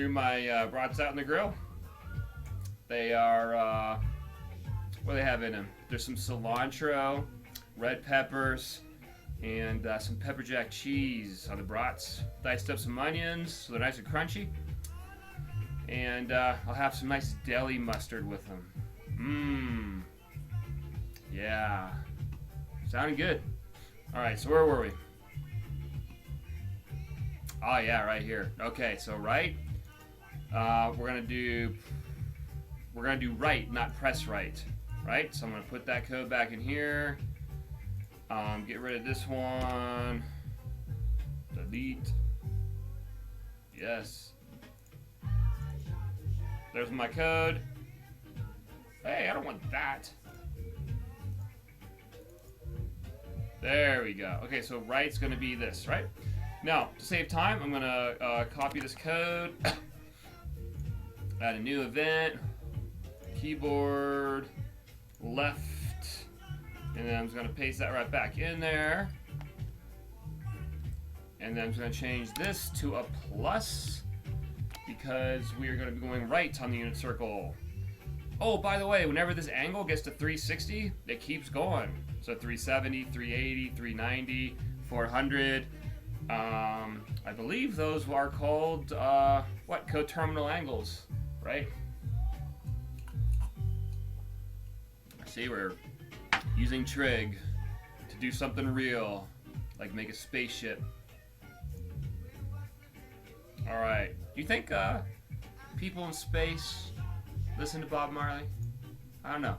threw my brats out in the grill. They are, what do they have in them? There's some cilantro, red peppers, and some pepper jack cheese on the brats. Diced up some onions so they're nice and crunchy. And I'll have some nice deli mustard with them. Mmm. Yeah. Sounding good. Alright, so where were we? Oh yeah, right here. Okay, so right. We're gonna do right, not press right. Right? So I'm gonna put that code back in here. Get rid of this one. Delete. Yes. There's my code. Hey, I don't want that. There we go. Okay, so right's gonna be this, right? Now, to save time, I'm gonna copy this code, add a new event, keyboard, left, and then I'm just gonna paste that right back in there. And then I'm just gonna change this to a plus because we are gonna be going right on the unit circle. Oh, by the way, whenever this angle gets to 360, it keeps going. So 370, 380, 390, 400. I believe those are called, coterminal angles, right? See, we're using trig to do something real, like make a spaceship. Alright, do you think people in space listen to Bob Marley? I don't know.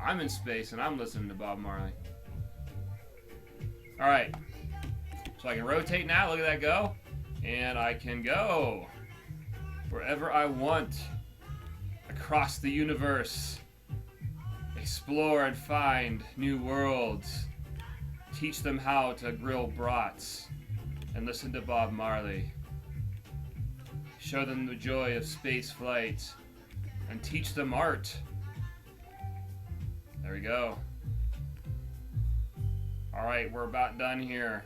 I'm in space and I'm listening to Bob Marley. Alright, so I can rotate now, look at that go, and I can go wherever I want across the universe, explore and find new worlds, teach them how to grill brats, and listen to Bob Marley, show them the joy of space flight, and teach them art. There we go. Alright, we're about done here.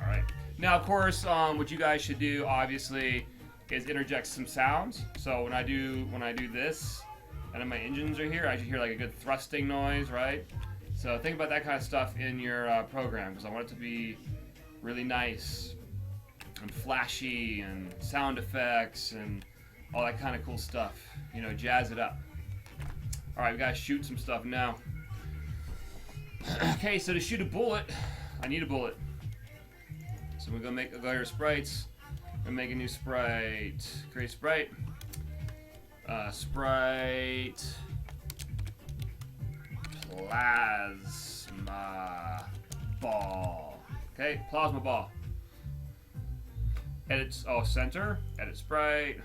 Alright. Now, of course, what you guys should do, obviously, is interject some sounds. So when I do this, and then my engines are here, I should hear like a good thrusting noise, right? So think about that kind of stuff in your program, because I want it to be really nice and flashy and sound effects and all that kind of cool stuff. You know, jazz it up. Alright, we gotta shoot some stuff now. Okay, so to shoot a bullet, I need a bullet. So we're gonna go here to sprites. I'm gonna make a new sprite. Create sprite. Sprite. Plasma ball. Okay, plasma ball. Edit, center. Edit sprite.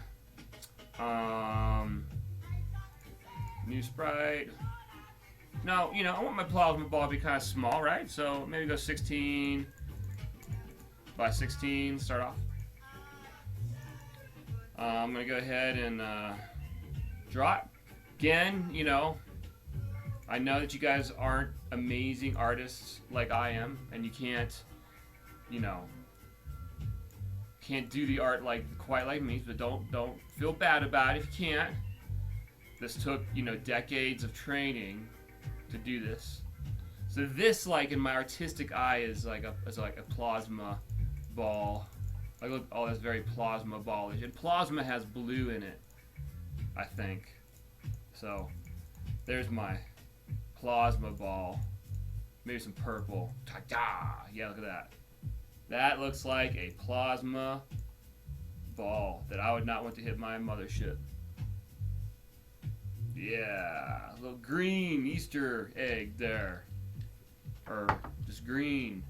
New sprite. No, you know, I want my plasma ball to be kind of small, right? So maybe go 16 by 16, start off. I'm gonna go ahead and draw it. Again, you know, I know that you guys aren't amazing artists like I am, and you can't, you know, can't do the art quite like me, but don't feel bad about it if you can't. This took, you know, decades of training to do this. So this, like, in my artistic eye, is like a plasma ball. Like, look, oh, that's very plasma ballish. And plasma has blue in it, I think. So there's my plasma ball. Maybe some purple. Ta-da! Yeah, look at that. That looks like a plasma ball that I would not want to hit my mothership. Yeah, a little green Easter egg there. Or just green.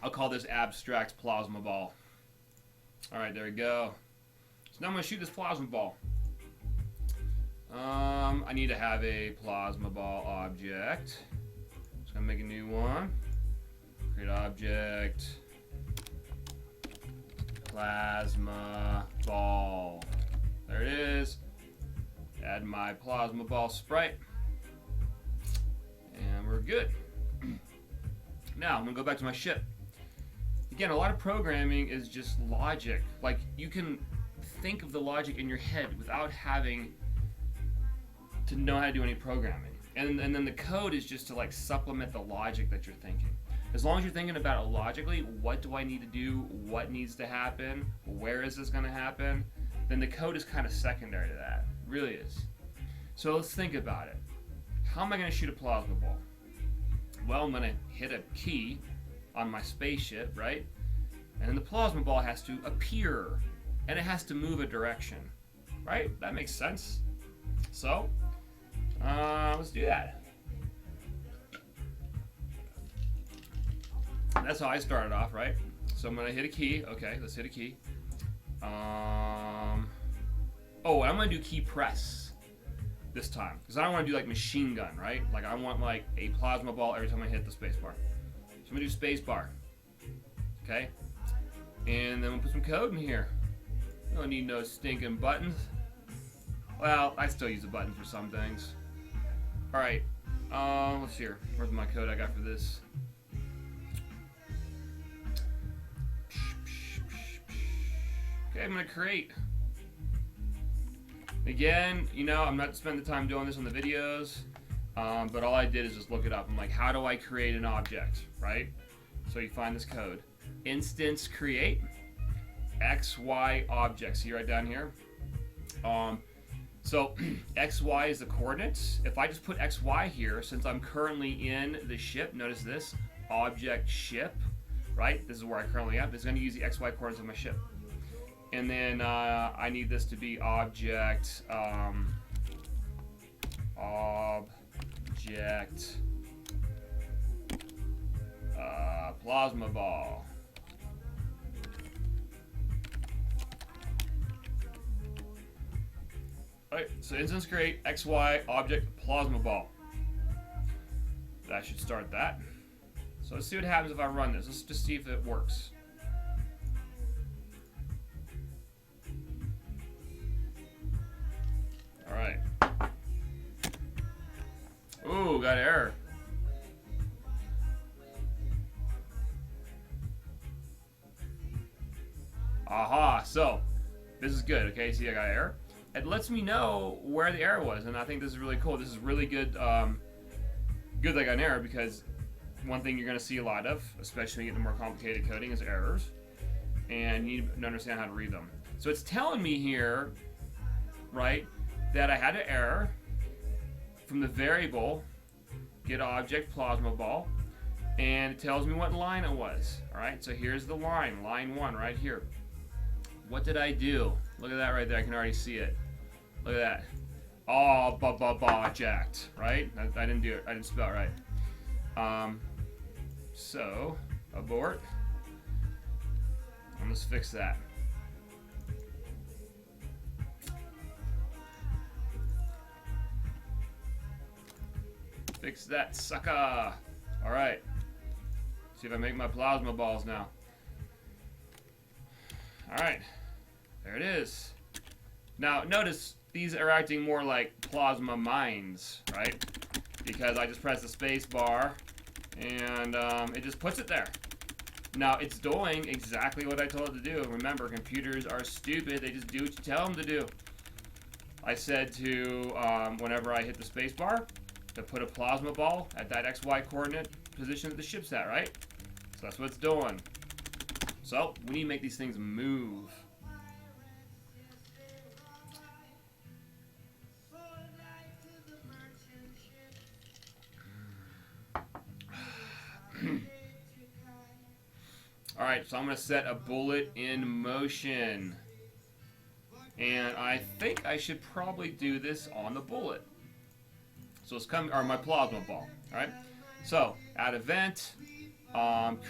I'll call this abstract plasma ball. Alright, there we go. So now I'm going to shoot this plasma ball. I need to have a plasma ball object. So I'm going to make a new one. Create object. Plasma ball. There it is. Add my plasma ball sprite. good. Now, I'm going to go back to my ship. Again, a lot of programming is just logic. Like, you can think of the logic in your head without having to know how to do any programming. And then the code is just to like supplement the logic that you're thinking. As long as you're thinking about it logically, what do I need to do? What needs to happen? Where is this going to happen? Then the code is kind of secondary to that. It really is. So let's think about it. How am I going to shoot a plasma ball? Well, I'm going to hit a key on my spaceship, right? And then the plasma ball has to appear, and it has to move a direction, right? That makes sense. So, let's do that. That's how I started off, right? So I'm going to hit a key. Okay, let's hit a key. Oh, I'm going to do key press this time, because I don't want to do like machine gun, right? Like I want like a plasma ball every time I hit the space bar. So I'm going to do space bar. Okay? And then we'll put some code in here. We don't need no stinking buttons. Well, I still use the buttons for some things. Alright, let's see here. Where's my code I got for this? Okay, I'm going to create. Again, you know, I'm not spending the time doing this on the videos, but all I did is just look it up. I'm like, how do I create an object, right? So you find this code. Instance create XY object. See right down here? So XY is the coordinates. If I just put XY here, since I'm currently in the ship, notice this, object ship, right? This is where I currently am. This is going to use the XY coordinates of my ship. And then I need this to be object, plasma ball. Alright, so instance create XY object plasma ball. That should start that. So let's see what happens if I run this. Let's just see if it works. Alright. Ooh, got error. Aha, so this is good, okay? See, I got error. It lets me know where the error was, and I think this is really cool. This is really good, good that I got an error, because one thing you're going to see a lot of, especially in the more complicated coding, is errors, and you need to understand how to read them. So it's telling me here, right, that I had an error from the variable get object plasma ball, and it tells me what line it was. All right, so here's the line 1 right here. What did I do? Look at that right there. I can already see it. Look at that. Oh, object, right? I didn't do it. I didn't spell it right. So abort. And let's fix that. Fix that, sucker. All right. See if I make my plasma balls now. All right. There it is. Now, notice these are acting more like plasma mines, right? Because I just press the space bar and it just puts it there. Now, it's doing exactly what I told it to do. Remember, computers are stupid. They just do what you tell them to do. I said to, whenever I hit the space bar, to put a plasma ball at that XY coordinate position that the ship's at, right? So that's what it's doing. So we need to make these things move. Alright, so I'm going to set a bullet in motion. And I think I should probably do this on the bullet. So it's coming, or my plasma ball. Alright, so add event,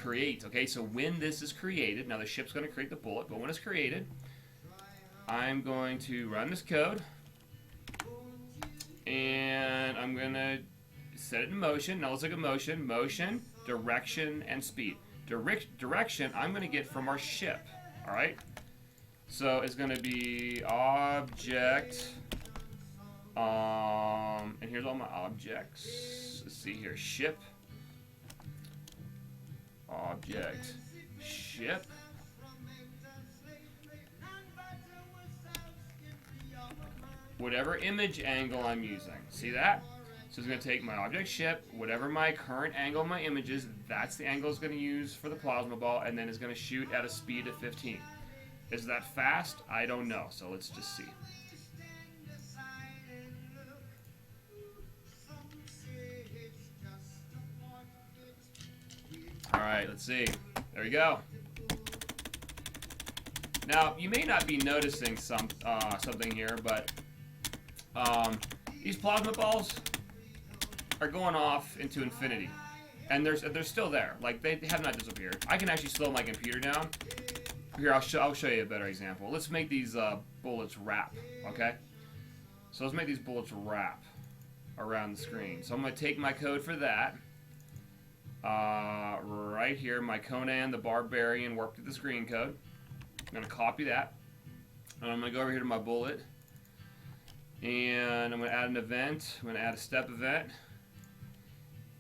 create. Okay, so when this is created, now the ship's going to create the bullet, but when it's created, I'm going to run this code. And I'm going to set it in motion. Now let's look at motion. Motion, direction, and speed. Direction I'm going to get from our ship. Alright? So it's going to be object And here's all my objects. Let's see here. Ship. Object. Ship. Whatever image angle I'm using. See that? So it's going to take my object ship, whatever my current angle of my image is, that's the angle it's going to use for the plasma ball, and then it's going to shoot at a speed of 15. Is that fast? I don't know, so let's just see. Alright, let's see. There we go. Now, you may not be noticing something here, but these plasma balls are going off into infinity. And they're still there. Like, they have not disappeared. I can actually slow my computer down. Here, I'll show you a better example. Let's make these bullets wrap, okay? So let's make these bullets wrap around the screen. So I'm going to take my code for that. Right here, my Conan the Barbarian worked with the screen code. I'm going to copy that. And I'm going to go over here to my bullet. And I'm going to add an event. I'm going to add a step event.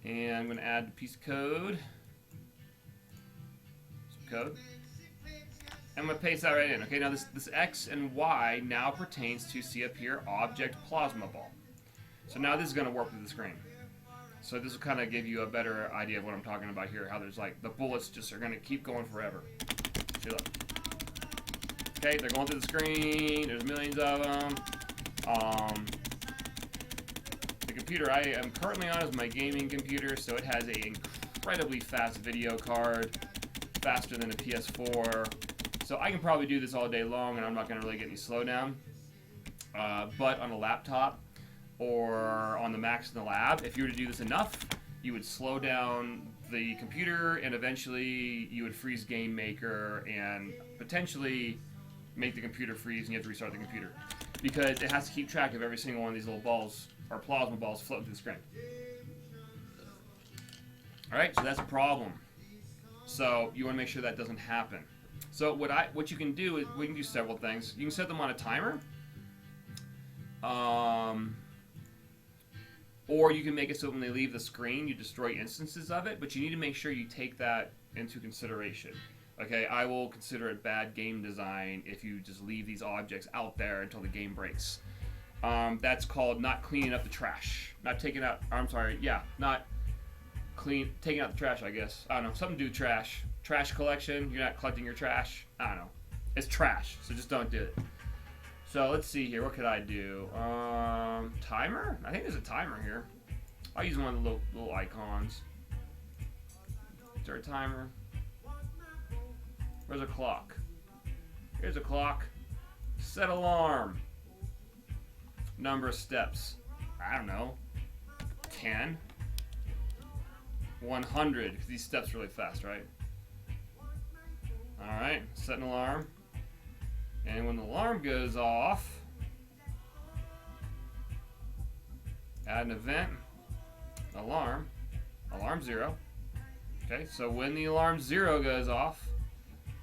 And I'm going to add a piece of code. Some code. And I'm going to paste that right in. Okay, now this X and Y now pertains to, see up here, object plasma ball. So now this is going to work with the screen. So this will kind of give you a better idea of what I'm talking about here, how there's like, the bullets just are going to keep going forever. See, look. Okay, they're going through the screen, there's millions of them. The computer I am currently on is my gaming computer, so it has an incredibly fast video card, faster than a PS4. So I can probably do this all day long, and I'm not going to really get any slowdown. But on a laptop, or on the Macs in the lab, if you were to do this enough, you would slow down the computer, and eventually you would freeze Game Maker and potentially make the computer freeze, and you have to restart the computer. Because it has to keep track of every single one of these little balls, or plasma balls, floating through the screen. Alright, so that's a problem. So you want to make sure that doesn't happen. So what you can do is, we can do several things. You can set them on a timer. Or you can make it so when they leave the screen, you destroy instances of it, but you need to make sure you take that into consideration. Okay, I will consider it bad game design if you just leave these objects out there until the game breaks. That's called not cleaning up the trash. Not taking out, not taking out the trash, I guess. I don't know, something to do with trash. Trash collection, you're not collecting your trash. I don't know. It's trash, so just don't do it. So let's see here. What could I do? Timer? I think there's a timer here. I'll use one of the little icons. Is there a timer? Where's a clock? Here's a clock. Set alarm. Number of steps. I don't know. 10. 100. Because these steps are really fast, right? Alright. Set an alarm. And when the alarm goes off, add an event, alarm 0. Okay, so when the alarm 0 goes off,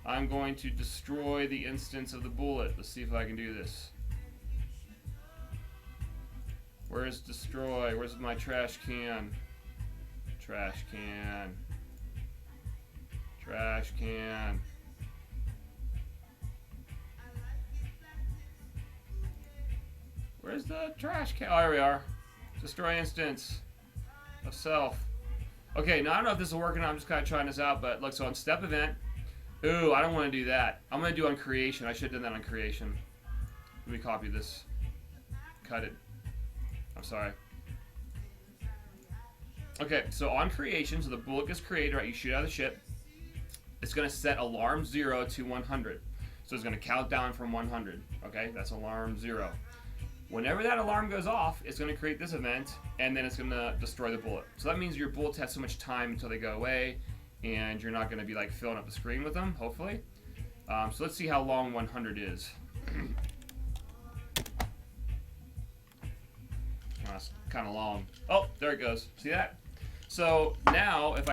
I'm going to destroy the instance of the bullet. Let's see if I can do this. Where's destroy? Where's my trash can? Trash can. Trash can. Where's the trash can? Oh, here we are. Destroy instance of self. Okay, now I don't know if this is working. I'm just kind of trying this out, but look, so on step event. Ooh, I don't want to do that. I'm going to do on creation. I should have done that on creation. Let me copy this. Cut it. I'm sorry. Okay, so on creation, so the bullet gets created, right? You shoot out of the ship. It's going to set alarm 0 to 100. So it's going to count down from 100. Okay, that's alarm 0. Whenever that alarm goes off, it's going to create this event, and then it's going to destroy the bullet. So that means your bullets have so much time until they go away, and you're not going to be like filling up the screen with them, hopefully. So let's see how long 100 is. That's kind of long. Oh, there it goes. See that? So now, if I